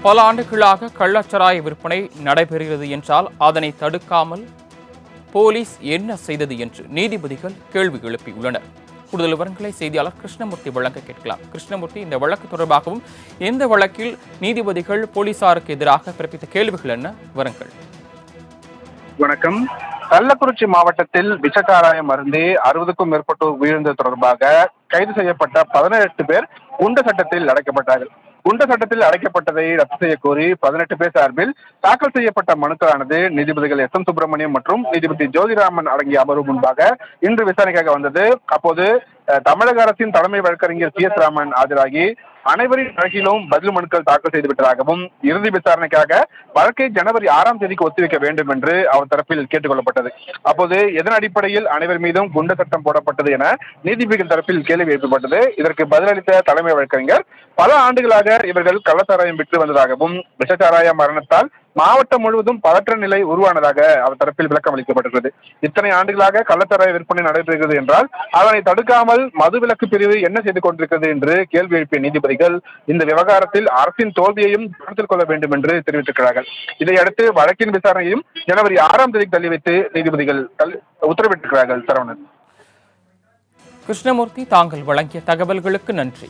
பல ஆண்டுகளாக கள்ளச்சாராய விற்பனை நடைபெறுகிறது என்றால் அதனை தடுக்காமல் போலீஸ் என்ன செய்தது என்று நீதிபதிகள் கேள்வி எழுப்பியுள்ளனர். கூடுதல் விவரங்களை செய்தியாளர் கிருஷ்ணமூர்த்தி வழங்க கேட்கலாம். கிருஷ்ணமூர்த்தி, இந்த வழக்கு தொடர்பாகவும் இந்த வழக்கில் நீதிபதிகள் போலீசாருக்கு எதிராக பிறப்பித்த கேள்விகள் என்ன? விவரங்கள். வணக்கம். கள்ளக்குறிச்சி மாவட்டத்தில் விஷச்சாராயம் அருந்தி 60க்கும் மேற்பட்டோர் உயிரிழந்தது தொடர்பாக கைது செய்யப்பட்ட 18 பேர் குண்ட சட்டத்தில் அடைக்கப்பட்டார்கள். குண்ட சட்டத்தில் அடைக்கப்பட்டதை ரத்து செய்ய கோரி 18 பேர் சார்பில் தாக்கல் செய்யப்பட்ட மனுக்களானது நீதிபதிகள் எஸ் எம் சுப்பிரமணியம் மற்றும் நீதிபதி ஜோதிராமன் அடங்கிய அமர்வு முன்பாக இன்று விசாரணைக்காக வந்தது. அப்போது தமிழக அரசின் தலைமை வழக்கறிஞர் சி எஸ் ராமன் ஆஜராகி அனைவரின் வழக்கிலும் பதில் மனுக்கள் தாக்கல் செய்துவிட்டதாகவும் இறுதி விசாரணைக்காக வழக்கை ஜனவரி 6ஆம் தேதிக்கு ஒத்திவைக்க வேண்டும் என்று அவர் தரப்பில் கேட்டுக் கொள்ளப்பட்டது. அப்போது எதன் அடிப்படையில் அனைவர் மீதும் குண்ட சட்டம் போடப்பட்டது என நீதிபதிகள் தரப்பில் கேள்வி எழுப்பப்பட்டது. இதற்கு பதிலளித்த தலைமை வழக்கறிஞர் பல ஆண்டுகளாக இவர்கள் கள்ளச்சாராயம் விற்று வந்ததாகவும் விஷச்சாராய மரணத்தால் மாவட்டம் முழுவதும் பதற்ற நிலை உருவானதாக அவர் தரப்பில் விளக்கம் அளிக்கப்பட்டுள்ளது. இத்தனை ஆண்டுகளாக கள்ளச்சாராய விற்பனை நடைபெறுகிறது என்றால் அதனை தடுக்காமல் மதுவிலக்கு பிரிவு என்ன செய்து கொண்டிருக்கிறது என்று கேள்வி எழுப்பிய நீதிபதிகள் இந்த விவகாரத்தில் அரசின் தோல்வியையும் கருத்தில் கொள்ள வேண்டும் என்று தெரிவித்திருக்கிறார்கள். இதையடுத்து வழக்கின் விசாரணையையும் ஜனவரி 6ஆம் தேதி தள்ளி வைத்து நீதிபதிகள் உத்தரவிட்டிருக்கிறார்கள். சரவணன். கிருஷ்ணமூர்த்தி, தாங்கள் வழங்கிய தகவல்களுக்கு நன்றி.